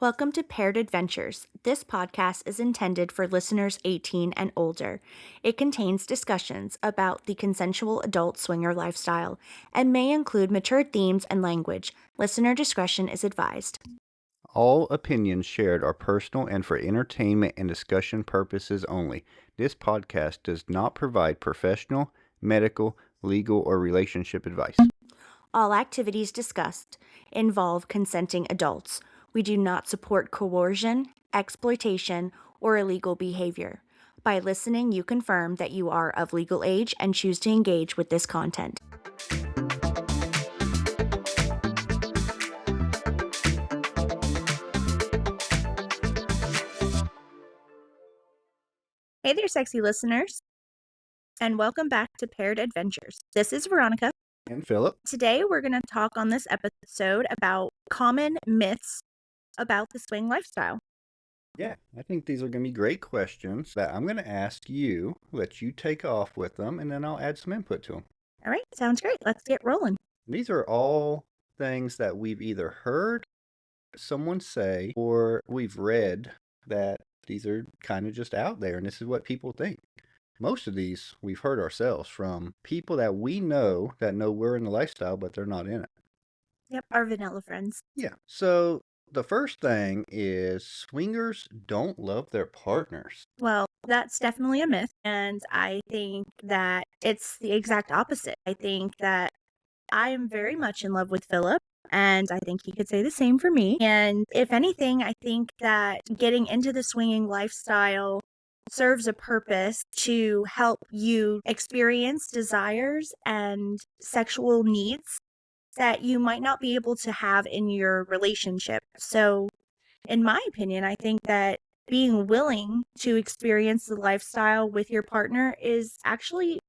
Welcome to Paired Adventures. This podcast is intended for listeners 18 and older. It contains discussions about the consensual adult swinger lifestyle and may include mature themes and language. Listener discretion is advised. All opinions shared are personal and for entertainment and discussion purposes only. This podcast does not provide professional, medical, legal, or relationship advice. All activities discussed involve consenting adults. We do not support coercion, exploitation, or illegal behavior. By listening, you confirm that you are of legal age and choose to engage with this content. Hey there, sexy listeners, and welcome back to Paired Adventures. This is Veronica. And Phillip? Today, we're going to talk on this episode about common myths about the swing lifestyle. Yeah, I think these are going to be great questions that I'm going to ask you, let you take off with them, and then I'll add some input to them. All right, sounds great. Let's get rolling. These are all things that we've either heard someone say or we've read that these are kind of just out there, and this is what people think. Most of these we've heard ourselves from people that we know that know we're in the lifestyle, but they're not in it. Yep, our vanilla friends. Yeah. So the first thing is swingers don't love their partners. Well, that's definitely a myth, and I think that it's the exact opposite. I think that I am very much in love with Philip, and I think he could say the same for me. And if anything, I think that getting into the swinging lifestyle serves a purpose to help you experience desires and sexual needs that you might not be able to have in your relationship. So, in my opinion, I think that being willing to experience the lifestyle with your partner is actually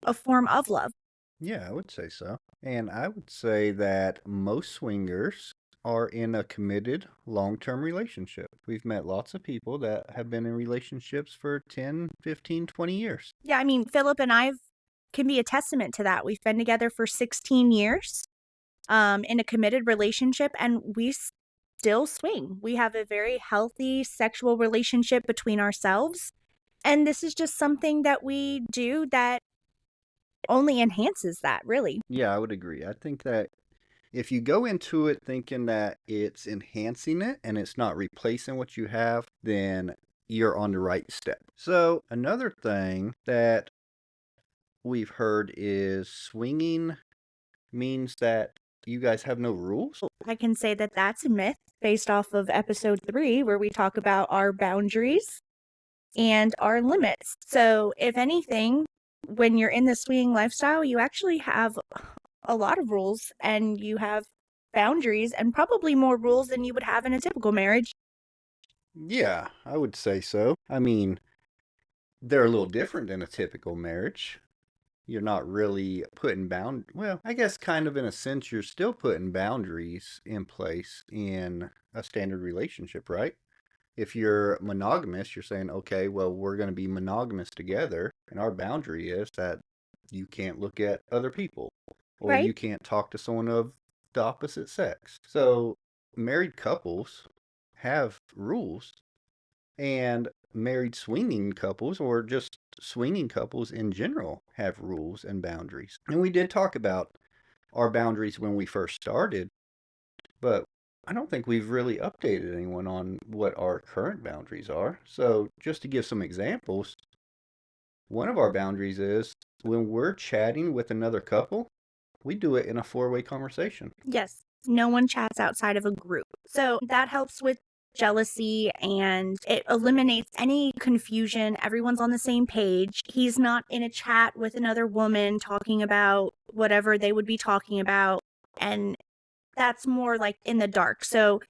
a form of love. Yeah, I would say so. And I would say that most swingers are in a committed long-term relationship. We've met lots of people that have been in relationships for 10, 15, 20 years. Yeah, I mean, Philip and I can be a testament to that. We've been together for 16 years in a committed relationship, and we still swing. We have a very healthy sexual relationship between ourselves. And this is just something that we do that only enhances that, really. Yeah, I would agree. I think that if you go into it thinking that it's enhancing it and it's not replacing what you have, then you're on the right step. So, another thing that we've heard is swinging means that you guys have no rules. I can say that that's a myth based off of episode 3, where we talk about our boundaries and our limits. So, if anything, when you're in the swinging lifestyle, you actually have a lot of rules and you have boundaries and probably more rules than you would have in a typical marriage. Yeah, I would say so. I mean, they're a little different than a typical marriage. You're not really putting well, I guess kind of in a sense, you're still putting boundaries in place in a standard relationship, right? If you're monogamous, you're saying, okay, well, we're going to be monogamous together, and our boundary is that you can't look at other people, or Right? you can't talk to someone of the opposite sex. So married couples have rules, and married swinging couples, or just swinging couples in general, have rules and boundaries. And we did talk about our boundaries when we first started, but I don't think we've really updated anyone on what our current boundaries are. So, just to give some examples, one of our boundaries is when we're chatting with another couple, we do it in a four-way conversation. Yes. No one chats outside of a group. So that helps with jealousy and it eliminates any confusion. Everyone's on the same page. He's not in a chat with another woman talking about whatever they would be talking about. And that's more like in the dark. So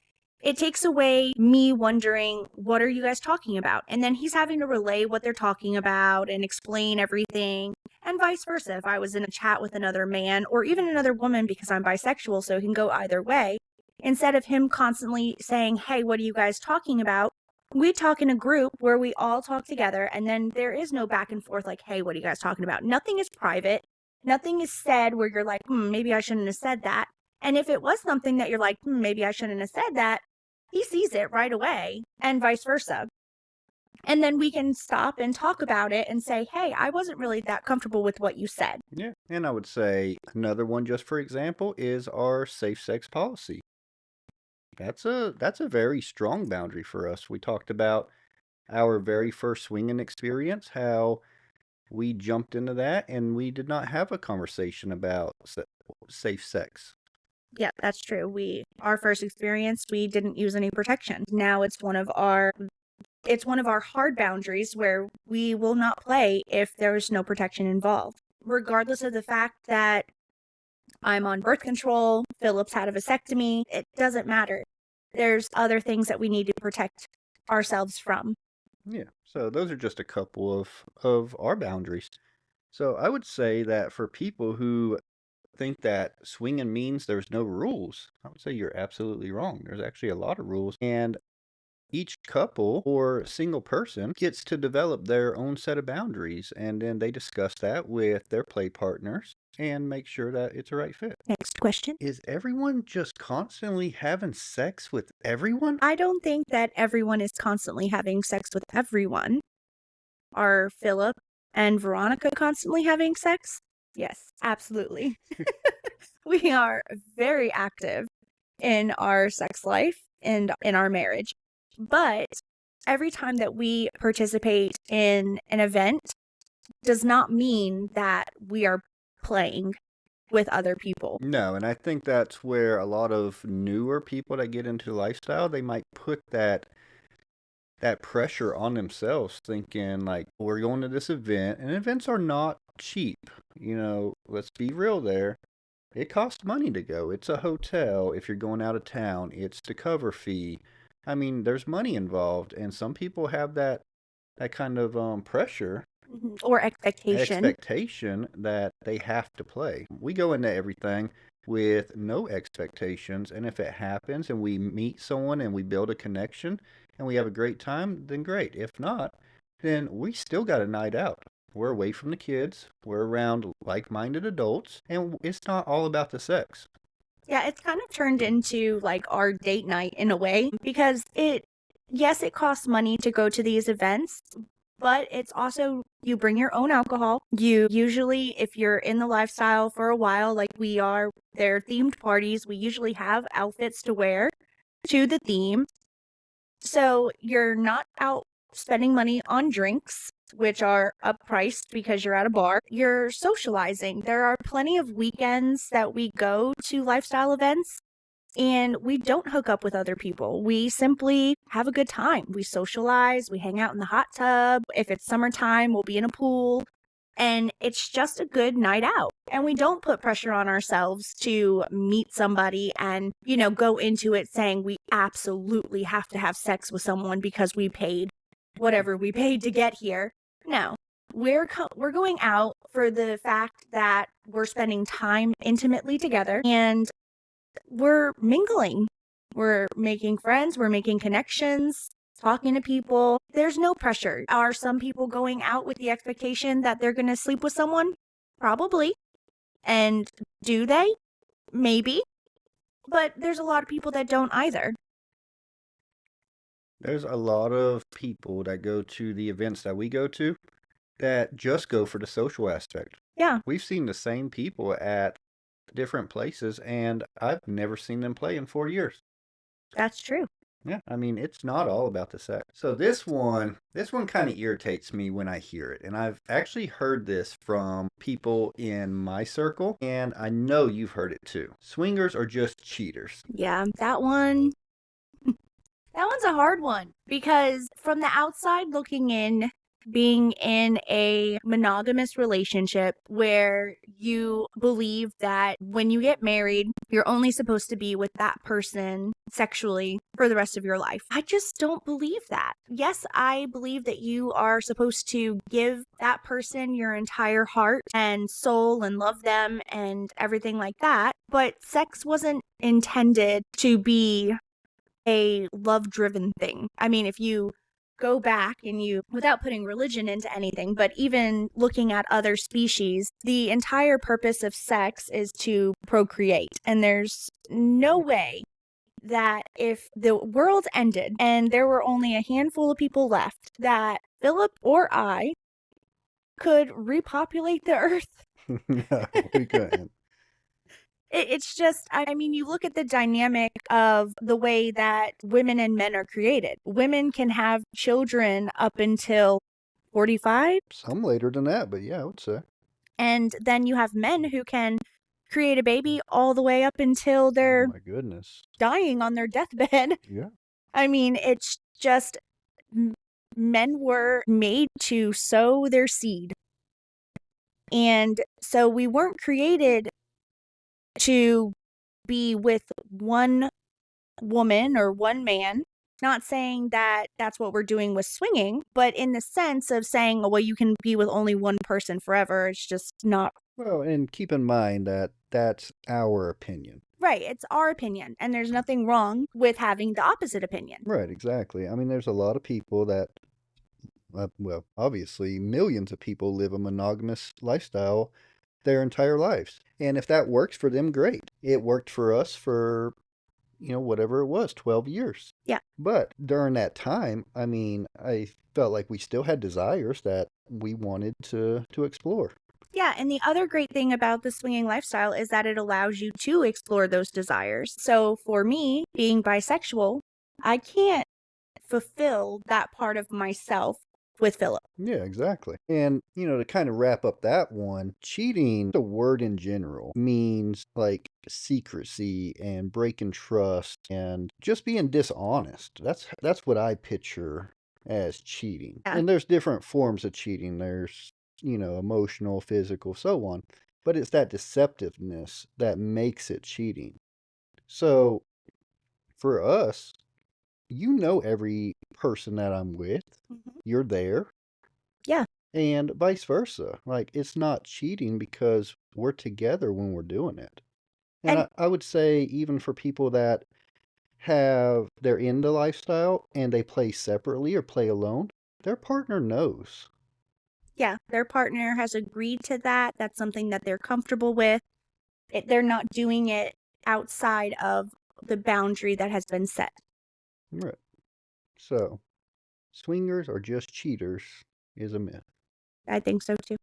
it takes away me wondering, what are you guys talking about? And then he's having to relay what they're talking about and explain everything. And vice versa. If I was in a chat with another man or even another woman, because I'm bisexual, so it can go either way, instead of him constantly saying, hey, what are you guys talking about? We talk in a group where we all talk together, and then there is no back and forth like, hey, what are you guys talking about? Nothing is private. Nothing is said where you're like, maybe I shouldn't have said that. And if it was something that you're like, maybe I shouldn't have said that, he sees it right away, and vice versa. And then we can stop and talk about it and say, hey, I wasn't really that comfortable with what you said. Yeah. And I would say another one, just for example, is our safe sex policy. That's a very strong boundary for us. We talked about our very first swinging experience, how we jumped into that and we did not have a conversation about safe sex. Yeah, that's true. Our first experience, we didn't use any protection. Now it's one of our hard boundaries where we will not play if there's no protection involved. Regardless of the fact that I'm on birth control, Philip's had a vasectomy, it doesn't matter. There's other things that we need to protect ourselves from. Yeah. So those are just a couple of our boundaries. So I would say that for people who think that swinging means there's no rules, I would say you're absolutely wrong. There's actually a lot of rules, and each couple or single person gets to develop their own set of boundaries, and then they discuss that with their play partners and make sure that it's a right fit. Next question. Is everyone just constantly having sex with everyone? I don't think that everyone is constantly having sex with everyone. Are Philip and Veronica constantly having sex? Yes, absolutely. We are very active in our sex life and in our marriage. But every time that we participate in an event does not mean that we are playing with other people. No, and I think that's where a lot of newer people that get into lifestyle, they might put that pressure on themselves, thinking like, we're going to this event, and events are not cheap. Let's be real there. It costs money to go. It's a hotel. If you're going out of town, it's the cover fee. I mean, there's money involved, and some people have that kind of pressure or expectation that they have to play. We go into everything with no expectations, and if it happens and we meet someone and we build a connection and we have a great time, then great. If not, then we still got a night out. We're away from the kids, we're around like-minded adults, and it's not all about the sex. Yeah, it's kind of turned into like our date night in a way, because yes, it costs money to go to these events, but it's also, you bring your own alcohol. You usually, if you're in the lifestyle for a while, like we are, they're themed parties. We usually have outfits to wear to the theme. So you're not out spending money on drinks, which are uppriced because you're at a bar. You're socializing. There are plenty of weekends that we go to lifestyle events and we don't hook up with other people. We simply have a good time. We socialize, we hang out in the hot tub. If it's summertime, we'll be in a pool. And it's just a good night out. And we don't put pressure on ourselves to meet somebody and, go into it saying we absolutely have to have sex with someone because we paid whatever we paid to get here. No, we're going out for the fact that we're spending time intimately together and we're mingling. We're making friends, we're making connections, talking to people. There's no pressure. Are some people going out with the expectation that they're going to sleep with someone? Probably. And do they? Maybe. But there's a lot of people that don't either. There's a lot of people that go to the events that we go to that just go for the social aspect. Yeah. We've seen the same people at different places, and I've never seen them play in 4 years. That's true. Yeah, I mean, it's not all about the sex. So this one kind of irritates me when I hear it. And I've actually heard this from people in my circle, and I know you've heard it too. Swingers are just cheaters. Yeah, that one's a hard one, because from the outside looking in, being in a monogamous relationship where you believe that when you get married, you're only supposed to be with that person sexually for the rest of your life. I just don't believe that. Yes, I believe that you are supposed to give that person your entire heart and soul and love them and everything like that. But sex wasn't intended to be a love-driven thing. I mean, if you go back and without putting religion into anything, but even looking at other species, the entire purpose of sex is to procreate. And there's no way that if the world ended and there were only a handful of people left, that Philip or I could repopulate the earth. No, we couldn't. It's just, I mean, you look at the dynamic of the way that women and men are created. Women can have children up until 45, Some later than that, but yeah, I would say. and then you have men who can create a baby all the way up until Oh they're my goodness. dying on their deathbed. Yeah. I mean, it's just men were made to sow their seed. And so we weren't created to be with one woman or one man. Not saying that that's what we're doing with swinging, but in the sense of saying, oh, well, you can be with only one person forever. It's just not Well, and keep in mind that that's our opinion. right. It's our opinion. And there's nothing wrong with having the opposite opinion. Right, exactly. I mean, there's a lot of people that, well, obviously, millions of people live a monogamous lifestyle their entire lives. And if that works for them, great. It worked for us for, whatever it was, 12 years. Yeah. But during that time, I mean, I felt like we still had desires that we wanted to explore. Yeah, and the other great thing about the swinging lifestyle is that it allows you to explore those desires. So for me, being bisexual, I can't fulfill that part of myself with Philip. Yeah, exactly. And, to kind of wrap up that one, cheating, the word in general, means like secrecy and breaking trust and just being dishonest. That's what I picture as cheating. Yeah. And there's different forms of cheating. There's, emotional, physical, so on. But it's that deceptiveness that makes it cheating. So for us, every person that I'm with, you're there. Yeah. And vice versa. Like, it's not cheating because we're together when we're doing it. And And I would say, even for people that they're in the lifestyle and they play separately or play alone, their partner knows. yeah, their partner has agreed to that. That's something that they're comfortable with. They're not doing it outside of the boundary that has been set. Right. So, swingers are just cheaters is a myth. I think so too.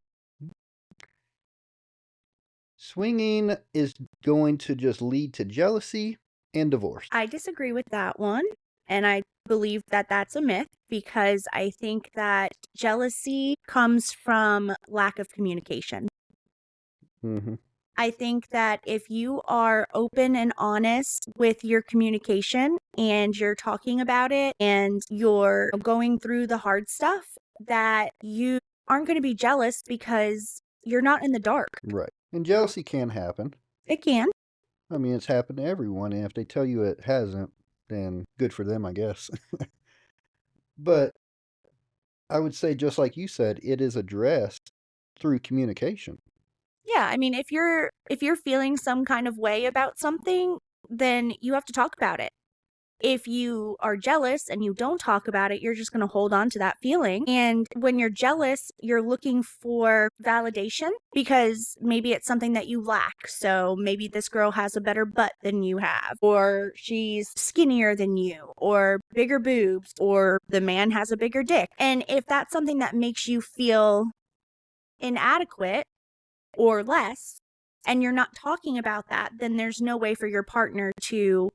Swinging is going to just lead to jealousy and divorce. I disagree with that one. And I believe that that's a myth because I think that jealousy comes from lack of communication. Mm-hmm. I think that if you are open and honest with your communication and you're talking about it and you're going through the hard stuff, that you aren't going to be jealous because you're not in the dark. Right. And jealousy can happen. It can. I mean, it's happened to everyone, and if they tell you it hasn't, then good for them, I guess. But I would say, just like you said, it is addressed through communication. Yeah, I mean, if you're feeling some kind of way about something, then you have to talk about it. If you are jealous and you don't talk about it, you're just going to hold on to that feeling. And when you're jealous, you're looking for validation because maybe it's something that you lack. So maybe this girl has a better butt than you have, or she's skinnier than you, or bigger boobs, or the man has a bigger dick. And if that's something that makes you feel inadequate or less, and you're not talking about that, then there's no way for your partner to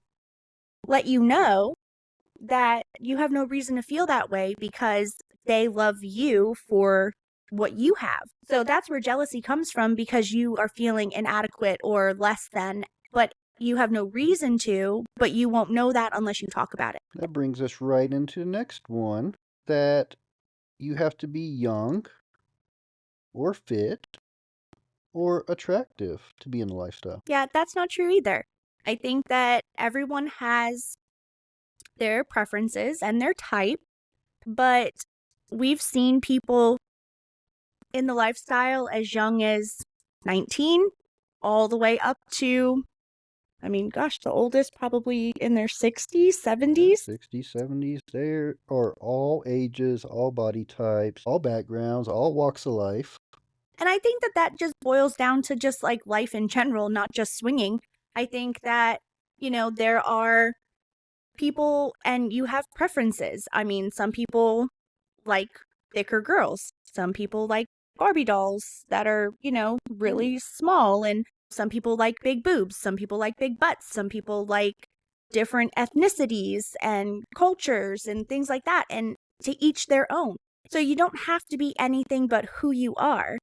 let you know that you have no reason to feel that way because they love you for what you have. So that's where jealousy comes from because you are feeling inadequate or less than, but you have no reason to, but you won't know that unless you talk about it. That brings us right into the next one, that you have to be young or fit or attractive to be in the lifestyle. Yeah, that's not true either. I think that everyone has their preferences and their type, but we've seen people in the lifestyle as young as 19 all the way up to, I mean, gosh, the oldest probably in their 60s, 70s. 60s, 70s, there are all ages, all body types, all backgrounds, all walks of life. And I think that that just boils down to just like life in general, not just swinging. I think that, there are people and you have preferences. I mean, some people like thicker girls. Some people like Barbie dolls that are, really small. And some people like big boobs. Some people like big butts. Some people like different ethnicities and cultures and things like that. And to each their own. So you don't have to be anything but who you are.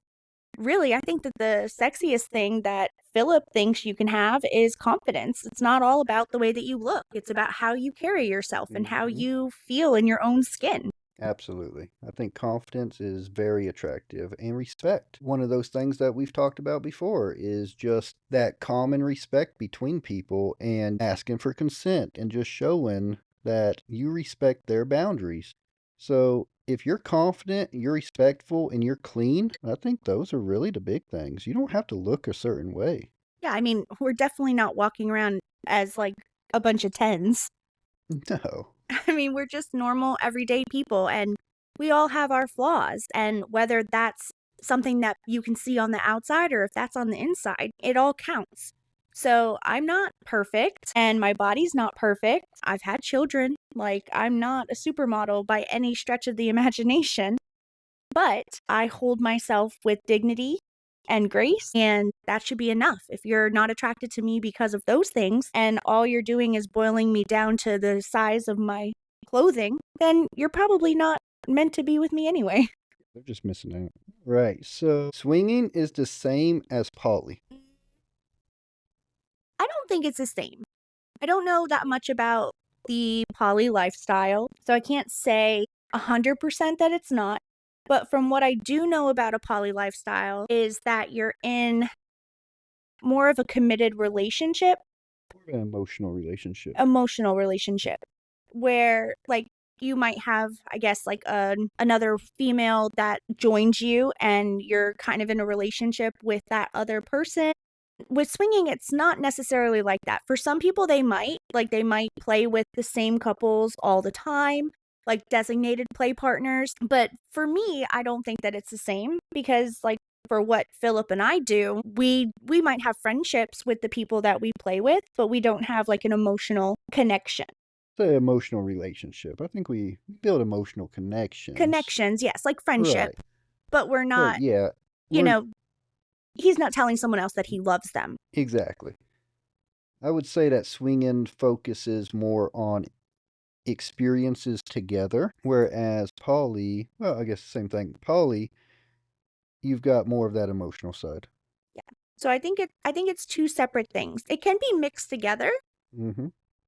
Really, I think that the sexiest thing that Philip thinks you can have is confidence. It's not all about the way that you look. It's about how you carry yourself and how Mhm. you feel in your own skin. Absolutely. I think confidence is very attractive and respect. One of those things that we've talked about before is just that common respect between people and asking for consent and just showing that you respect their boundaries. So, if you're confident, you're respectful, and you're clean, I think those are really the big things. You don't have to look a certain way. Yeah, I mean, we're definitely not walking around as like a bunch of tens. No. I mean, we're just normal, everyday people, and we all have our flaws. And whether that's something that you can see on the outside or if that's on the inside, it all counts. So I'm not perfect, and my body's not perfect. I've had children. Like, I'm not a supermodel by any stretch of the imagination, but I hold myself with dignity and grace, and that should be enough. If you're not attracted to me because of those things, and all you're doing is boiling me down to the size of my clothing, then you're probably not meant to be with me anyway. They're just missing out. Right. So, swinging is the same as poly. I don't think it's the same. I don't know that much about the poly lifestyle, so I can't say 100% that it's not. But from what I do know about a poly lifestyle is that you're in more of a committed relationship, An emotional relationship. emotional relationship, where like you might have, I guess, like another female that joins you and you're kind of in a relationship with that other person. With swinging, it's not necessarily like that. For some people, they might play with the same couples all the time, like designated play partners. But for me, I don't think that it's the same because, like, for what Philip and I do, we might have friendships with the people that we play with, but we don't have like an emotional connection. The emotional relationship. I think we build emotional connections. Connections, yes, like friendship, Right. but we're But not, yeah, you we're know, he's not telling someone else that he loves them. exactly. I would say that swinging focuses more on experiences together, whereas poly, well, I guess the same thing. Poly, you've got more of that emotional side. Yeah. So I think it's two separate things. It can be mixed together, Mm-hmm.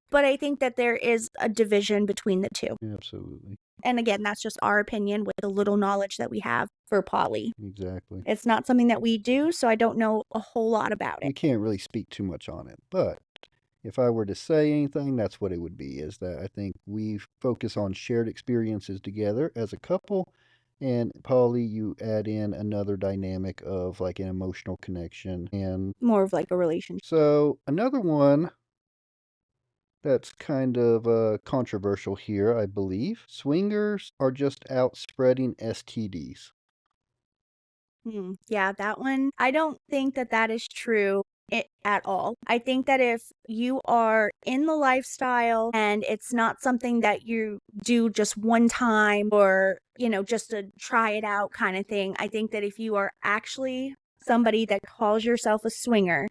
but I think that there is a division between the two. Absolutely. And again, that's just our opinion with the little knowledge that we have for poly. Exactly. It's not something that we do, so I don't know a whole lot about it. We can't really speak too much on it, but if I were to say anything, that's what it would be, is that I think we focus on shared experiences together as a couple. And Polly, you add in another dynamic of like an emotional connection. And More of like a relationship. so another one that's kind of controversial here, I believe. Swingers are just out spreading STDs. Yeah, that one. I don't think that that is true at all. I think that if you are in the lifestyle and it's not something that you do just one time or, just to try it out kind of thing, I think that if you are actually somebody that calls yourself a swinger,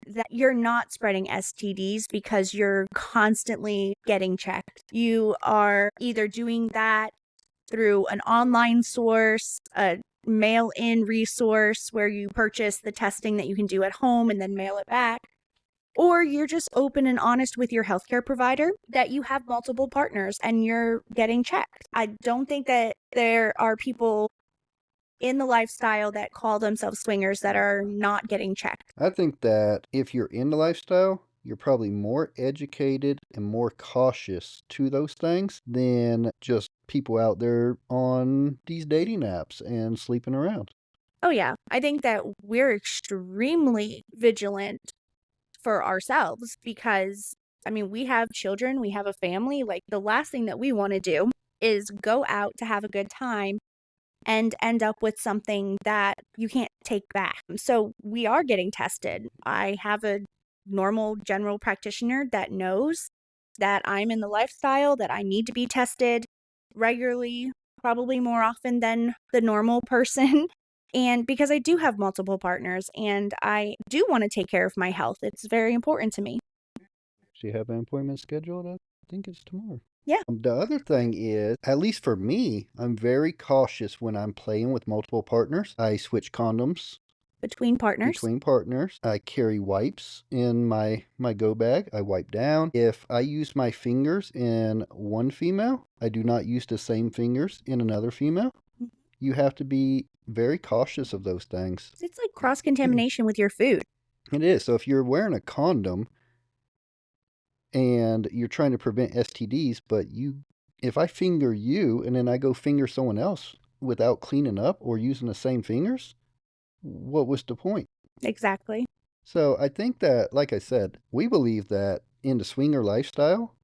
that you're not spreading STDs because you're constantly getting checked. You are either doing that through an online source, a mail in resource where you purchase the testing that you can do at home and then mail it back. Or you're just open and honest with your healthcare provider that you have multiple partners and you're getting checked. I don't think that there are people in the lifestyle that call themselves swingers that are not getting checked. I think that if you're in the lifestyle, you're probably more educated and more cautious to those things than just people out there on these dating apps and sleeping around. Oh, yeah. I think that we're extremely vigilant for ourselves because, I mean, we have children, we have a family. Like, the last thing that we want to do is go out to have a good time and end up with something that you can't take back. So we are getting tested. I have a normal general practitioner that knows. that I'm in the lifestyle that I need to be tested regularly, probably more often than the normal person. And because I do have multiple partners and I do want to take care of my health, it's very important to me. So you have an appointment scheduled? I think it's tomorrow. Yeah, The other thing is, at least for me, I'm very cautious when I'm playing with multiple partners. I switch condoms between partners. between partners. I carry wipes in my go bag. I wipe down. If I use my fingers in one female, I do not use the same fingers in another female. You have to be very cautious of those things. It's like cross contamination with your food. It is. So if you're wearing a condom and you're trying to prevent STDs, but if I finger you and then I go finger someone else without cleaning up or using the same fingers, what was the point? Exactly. So I think that, like I said, we believe that in the swinger lifestyle,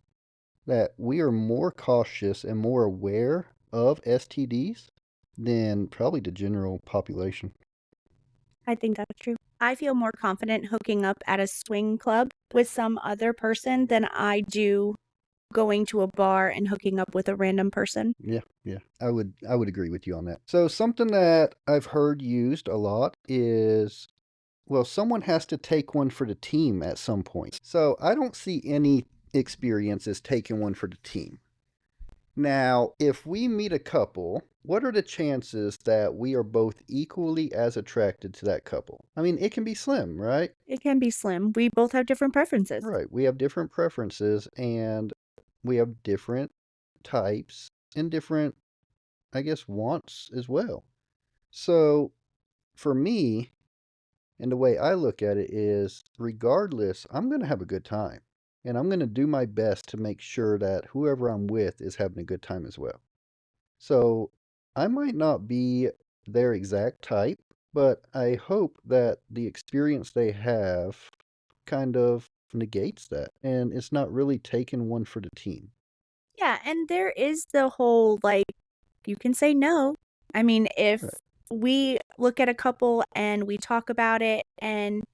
that we are more cautious and more aware of STDs than probably the general population. I think that's true. I feel more confident hooking up at a swing club with some other person than I do going to a bar and hooking up with a random person. Yeah, yeah. I would agree with you on that. So something that I've heard used a lot is, well, someone has to take one for the team at some point. So I don't see any experience as taking one for the team. Now, if we meet a couple, what are the chances that we are both equally as attracted to that couple? I mean, it can be slim, right? It can be slim. We both have different preferences. Right. We have different preferences and we have different types and different, I guess, wants as well. So for me, and the way I look at it is, regardless, I'm going to have a good time. And I'm going to do my best to make sure that whoever I'm with is having a good time as well. So I might not be their exact type, but I hope that the experience they have kind of negates that. And it's not really taking one for the team. Yeah, and there is the whole like, you can say no. I mean, if Right. we look at a couple and we talk about it, and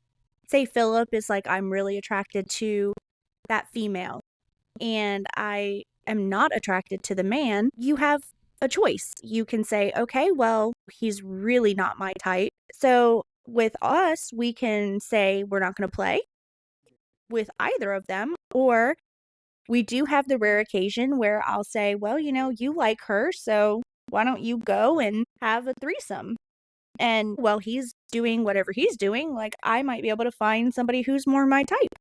say Philip is like, I'm really attracted to that female, and I am not attracted to the man, you have a choice. You can say, okay, well, he's really not my type. So with us, we can say we're not going to play with either of them, or we do have the rare occasion where I'll say, well, you like her, so why don't you go and have a threesome? And while he's doing whatever he's doing, like, I might be able to find somebody who's more my type.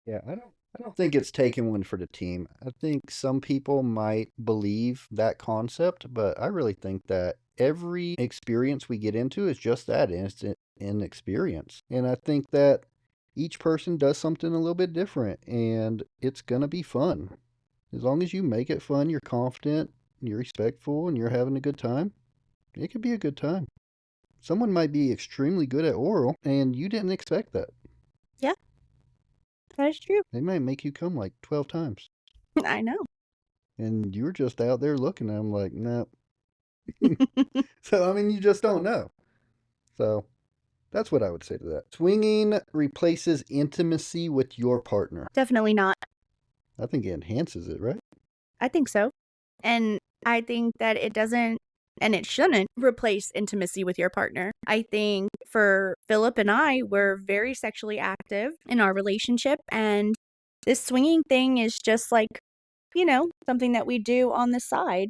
Yeah, I don't think it's taking one for the team. I think some people might believe that concept, but I really think that every experience we get into is just that, an experience. And I think that each person does something a little bit different and it's going to be fun. As long as you make it fun, you're confident, you're respectful, and you're having a good time, it could be a good time. Someone might be extremely good at oral and you didn't expect that. Yeah, that is true. They might make you come like 12 times. I know. And you're just out there looking at them like, no. So, I mean, you just don't know. So, that's what I would say to that. Swinging replaces intimacy with your partner. Definitely not. I think it enhances it, right? I think so. And I think that it doesn't, and it shouldn't replace intimacy with your partner. I think for Philip and I, we're very sexually active in our relationship. And this swinging thing is just like, something that we do on the side.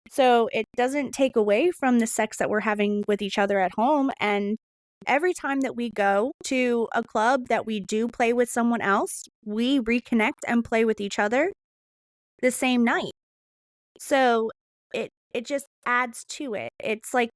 So it doesn't take away from the sex that we're having with each other at home. And every time that we go to a club that we do play with someone else, we reconnect and play with each other the same night. So it just adds to it. It's like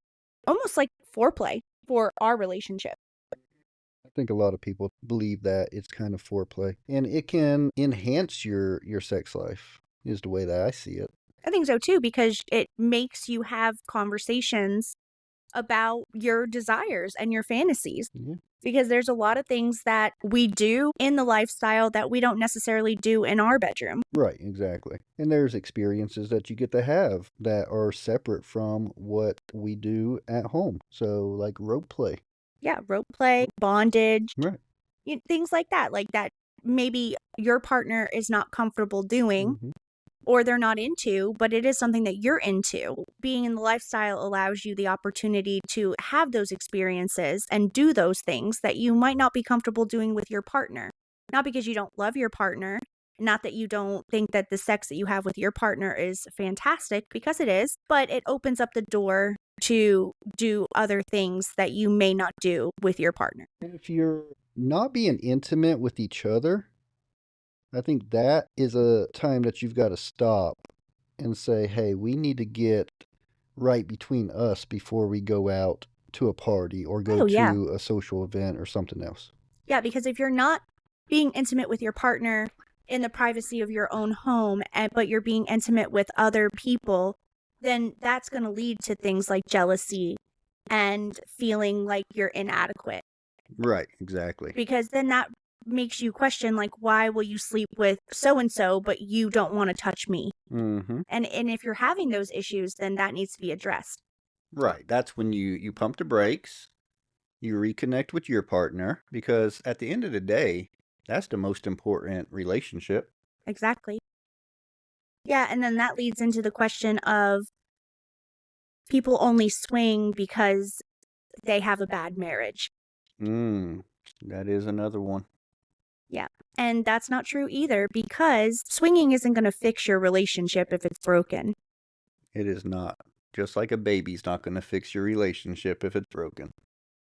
almost like foreplay for our relationship. I think a lot of people believe that it's kind of foreplay. And it can enhance your sex life, is the way that I see it. I think so too, because it makes you have conversations about your desires and your fantasies. Yeah. Because there's a lot of things that we do in the lifestyle that we don't necessarily do in our bedroom. Right, exactly. And there's experiences that you get to have that are separate from what we do at home. So, like rope play. Yeah, rope play, bondage, Right. things like that. Like that maybe your partner is not comfortable doing Hmm. or they're not into, but it is something that you're into. Being in the lifestyle allows you the opportunity to have those experiences and do those things that you might not be comfortable doing with your partner. Not because you don't love your partner, not that you don't think that the sex that you have with your partner is fantastic, because it is, but it opens up the door to do other things that you may not do with your partner. And if you're not being intimate with each other, I think that is a time that you've got to stop and say, hey, we need to get right between us before we go out to a party or go Oh, yeah. to a social event or something else. Yeah, because if you're not being intimate with your partner in the privacy of your own home, but you're being intimate with other people, then that's going to lead to things like jealousy and feeling like you're inadequate. Right, exactly. Because then that makes you question, like, why will you sleep with so and so, but you don't want to touch me? Hmm. And if you're having those issues, then that needs to be addressed. Right. That's when you pump the brakes, you reconnect with your partner, because at the end of the day, that's the most important relationship. Exactly. Yeah, and then that leads into the question of people only swing because they have a bad marriage. Mm, that is another one. Yeah. And that's not true either, because swinging isn't going to fix your relationship if it's broken. It is not. Just like a baby's not going to fix your relationship if it's broken.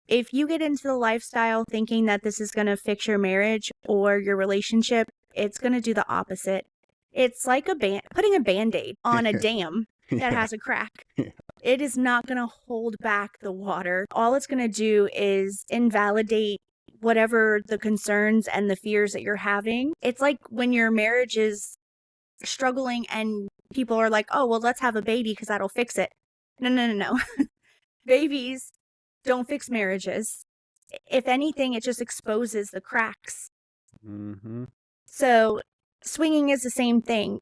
If you get into the lifestyle thinking that this is going to fix your marriage or your relationship, it's going to do the opposite. It's like putting a band-aid on a dam that Yeah. has a crack. Yeah. It is not going to hold back the water. All it's going to do is invalidate whatever the concerns and the fears that you're having. It's like when your marriage is struggling and people are like, oh, well, let's have a baby because that'll fix it. No, no, no, no. Babies don't fix marriages. If anything, it just exposes the cracks. Mm-hmm. So swinging is the same thing.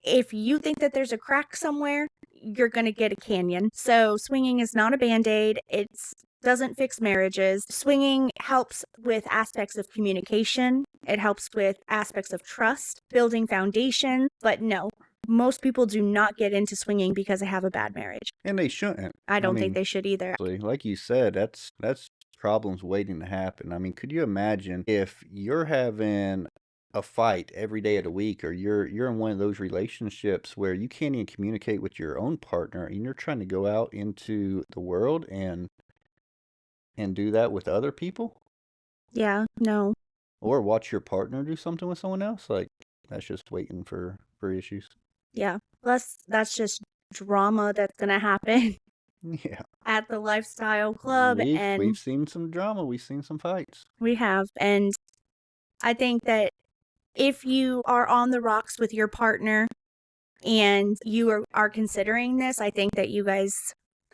If you think that there's a crack somewhere, you're going to get a canyon. So swinging is not a band-aid. It doesn't fix marriages. Swinging helps with aspects of communication. It helps with aspects of trust, building foundation. But no, most people do not get into swinging because they have a bad marriage. And they shouldn't. I don't think they should either. Like you said, that's problems waiting to happen. I mean, could you imagine if you're having a fight every day of the week, or you're in one of those relationships where you can't even communicate with your own partner, and you're trying to go out into the world and do that with other people, Yeah, no. or watch your partner do something with someone else? Like, that's just waiting for issues. Yeah. Plus, that's just drama that's going to happen Yeah. at the lifestyle club. We've And seen some drama, we've seen some fights. we have. And I think that if you are on the rocks with your partner and you are considering this, I think that you guys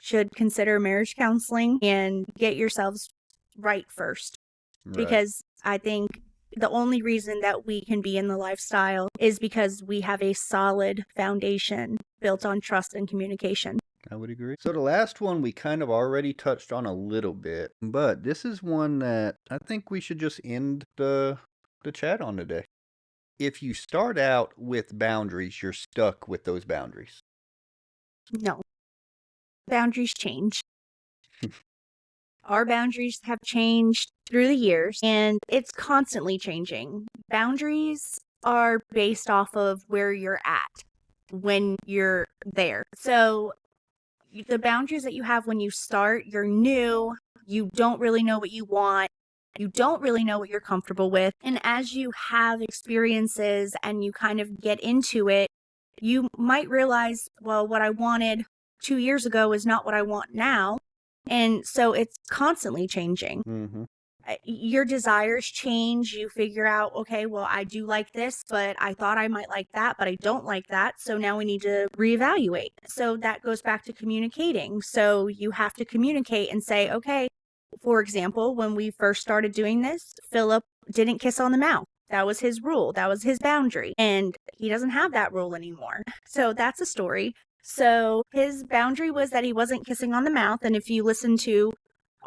should consider marriage counseling and get yourselves right first. Right. Because I think the only reason that we can be in the lifestyle is because we have a solid foundation built on trust and communication. I would agree. So the last one we kind of already touched on a little bit, but this is one that I think we should just end the chat on today. If you start out with boundaries, you're stuck with those boundaries. No. Boundaries change. Our boundaries have changed through the years, and it's constantly changing. Boundaries are based off of where you're at when you're there. So the boundaries that you have when you start, you're new, you don't really know what you want, you don't really know what you're comfortable with. And as you have experiences and you kind of get into it, you might realize, well, what I wanted 2 years ago is not what I want now. And so it's constantly changing. Mm-hmm. Your desires change. You figure out, okay, well, I do like this, but I thought I might like that, but I don't like that. So now we need to reevaluate. So that goes back to communicating. So you have to communicate and say, okay, for example, when we first started doing this, Philip didn't kiss on the mouth. That was his rule. That was his boundary. And he doesn't have that rule anymore. So that's a story. So his boundary was that he wasn't kissing on the mouth. And if you listen to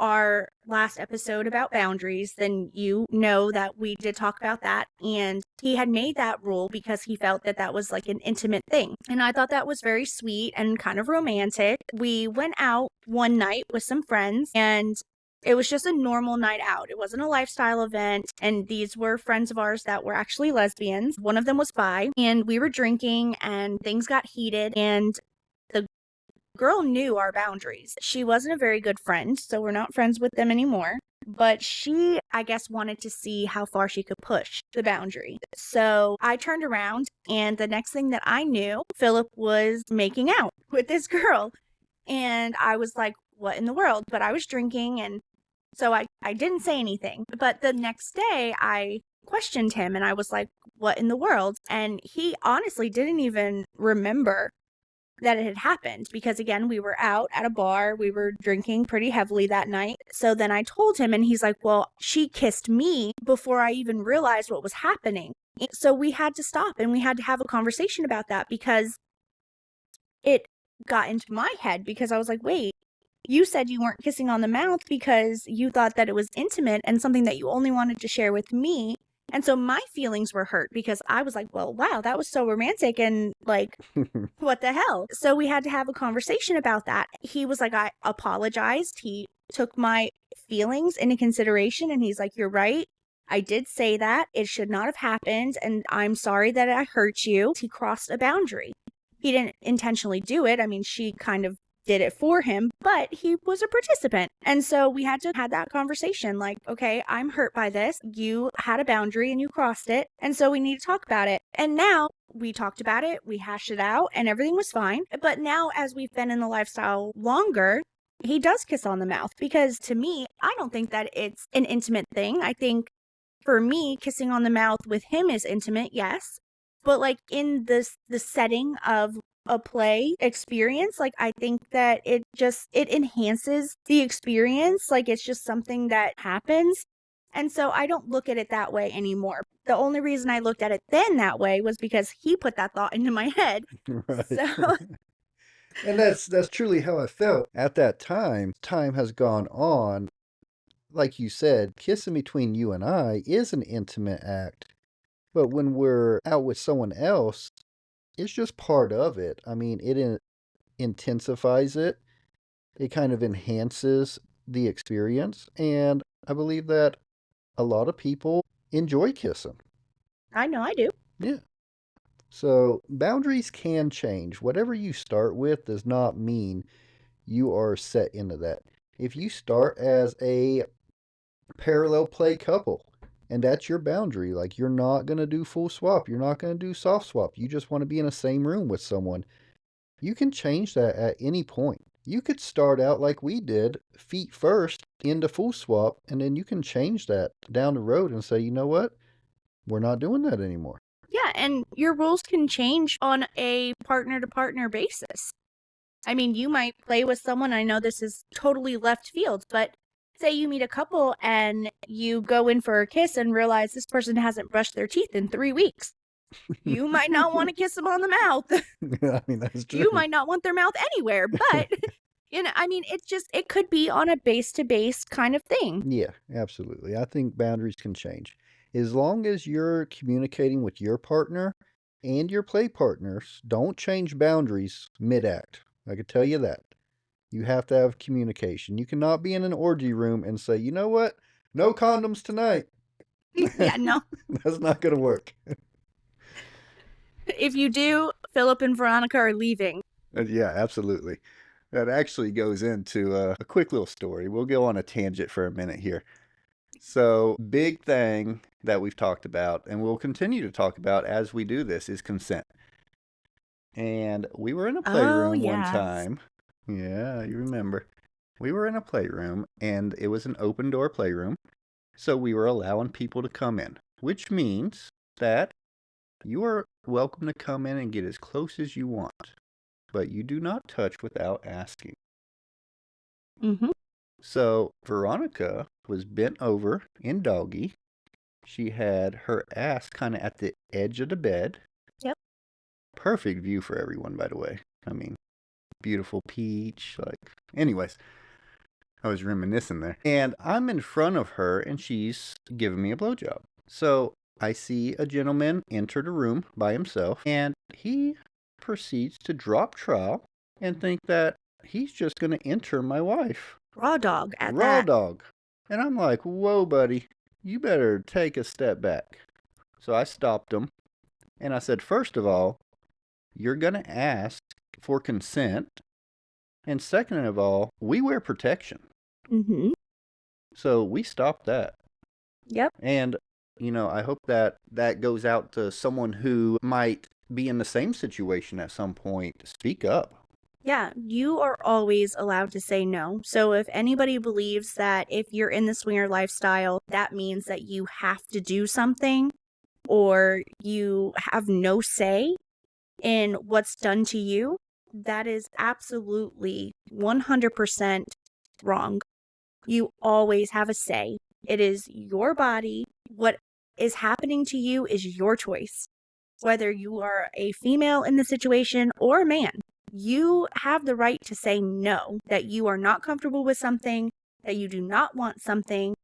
our last episode about boundaries, then you know that we did talk about that. And he had made that rule because he felt that that was like an intimate thing. And I thought that was very sweet and kind of romantic. We went out one night with some friends, and it was just a normal night out. It wasn't a lifestyle event. And these were friends of ours that were actually lesbians. One of them was bi, and we were drinking and things got heated. And the girl knew our boundaries. She wasn't a very good friend, so we're not friends with them anymore. But she, I guess, wanted to see how far she could push the boundary. So I turned around, and the next thing that I knew, Philip was making out with this girl. And I was like, what in the world? But I was drinking, and so I didn't say anything. But the next day, I questioned him, and I was like, what in the world? And he honestly didn't even remember that it had happened because, again, we were out at a bar. We were drinking pretty heavily that night. So then I told him, and he's like, well, she kissed me before I even realized what was happening. So we had to stop and we had to have a conversation about that because it got into my head because I was like, wait, you said you weren't kissing on the mouth because you thought that it was intimate and something that you only wanted to share with me. And so my feelings were hurt because I was like, well, wow, that was so romantic and like, what the hell? So we had to have a conversation about that. He was like, I apologized. He took my feelings into consideration and he's like, you're right. I did say that. It should not have happened. And I'm sorry that I hurt you. He crossed a boundary. He didn't intentionally do it. I mean, she kind of did it for him, but he was a participant. And so we had to have that conversation like, okay, I'm hurt by this. You had a boundary and you crossed it. And so we need to talk about it. And now we talked about it, we hashed it out, and everything was fine. But now, as we've been in the lifestyle longer, he does kiss on the mouth because to me, I don't think that it's an intimate thing. I think for me, kissing on the mouth with him is intimate, yes. But like in the setting of a play experience, like I think that it enhances the experience. Like it's just something that happens. And so I don't look at it that way anymore. The only reason I looked at it then that way was because he put that thought into my head. Right. So And that's truly how I felt at that time. Time has gone on. Like you said, kissing between you and I is an intimate act. But when we're out with someone else, it's just part of it. I mean, intensifies it. It kind of enhances the experience. And I believe that a lot of people enjoy kissing. I know I do. Yeah. So boundaries can change. Whatever you start with does not mean you are set into that. If you start as a parallel play couple and that's your boundary, like you're not going to do full swap, you're not going to do soft swap, you just want to be in the same room with someone, you can change that at any point. You could start out like we did, feet first into full swap, and then you can change that down the road and say, you know what? We're not doing that anymore. Yeah, and your rules can change on a partner to partner basis. I mean, you might play with someone, I know this is totally left field, but say you meet a couple and you go in for a kiss and realize this person hasn't brushed their teeth in 3 weeks. You might not want to kiss them on the mouth. I mean, that's true. You might not want their mouth anywhere, but I mean, it could be on a base to base kind of thing. Yeah, absolutely. I think boundaries can change. As long as you're communicating with your partner and your play partners, don't change boundaries mid-act. I can tell you that. You have to have communication. You cannot be in an orgy room and say, you know what? No condoms tonight. Yeah, no. That's not going to work. If you do, Philip and Veronica are leaving. Yeah, absolutely. That actually goes into a quick little story. We'll go on a tangent for a minute here. So, big thing that we've talked about, and we'll continue to talk about as we do this, is consent. And we were in a playroom one time. Yeah, you remember. We were in a playroom, and it was an open door playroom. So we were allowing people to come in, which means that you are welcome to come in and get as close as you want, but you do not touch without asking. Mm-hmm. So Veronica was bent over in doggy. She had her ass kind of at the edge of the bed. Yep. Perfect view for everyone, by the way. I mean, beautiful peach. Anyways. I was reminiscing there. And I'm in front of her, and she's giving me a blowjob. So I see a gentleman enter the room by himself, and he proceeds to drop trowel and think that he's just going to enter my wife. Raw dog at Raw that. dog. And I'm like, whoa, buddy, you better take a step back. So I stopped him, and I said, first of all, you're going to ask for consent. And second of all, we wear protection. Mm-hmm. So we stopped that. Yep. And, I hope that goes out to someone who might be in the same situation at some point. Speak up. Yeah, you are always allowed to say no. So if anybody believes that if you're in the swinger lifestyle, that means that you have to do something or you have no say in what's done to you, that is absolutely 100% wrong. You always have a say. It is your body. What is happening to you is your choice. Whether you are a female in the situation or a man, you have the right to say no, that you are not comfortable with something, that you do not want something,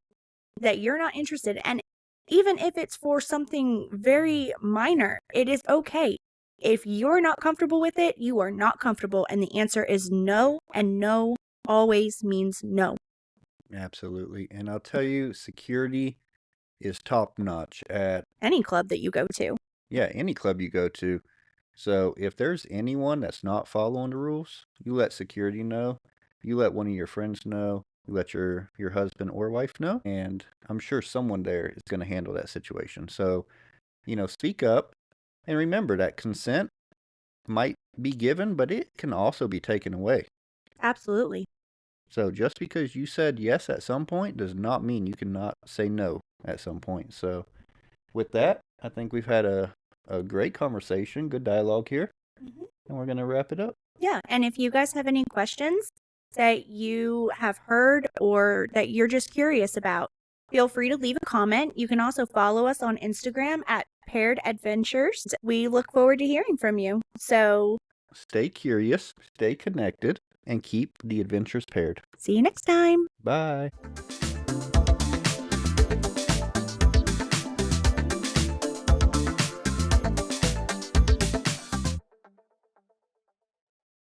that you're not interested. And even if it's for something very minor, it is okay. If you're not comfortable with it, you are not comfortable. And the answer is no. And no always means no. Absolutely. And I'll tell you, security is top notch at Any club that you go to. any club you go to. So if there's anyone that's not following the rules, you let security know. You let one of your friends know. You let your husband or wife know. And I'm sure someone there is going to handle that situation. So, speak up. And remember that consent might be given, but it can also be taken away. Absolutely. So just because you said yes at some point does not mean you cannot say no at some point. So with that, I think we've had a great conversation, good dialogue here, and we're going to wrap it up. Yeah. And if you guys have any questions that you have heard or that you're just curious about, feel free to leave a comment. You can also follow us on Instagram at Paired Adventures. We look forward to hearing from you. So stay curious, stay connected, and keep the adventures paired. see you next time. Bye.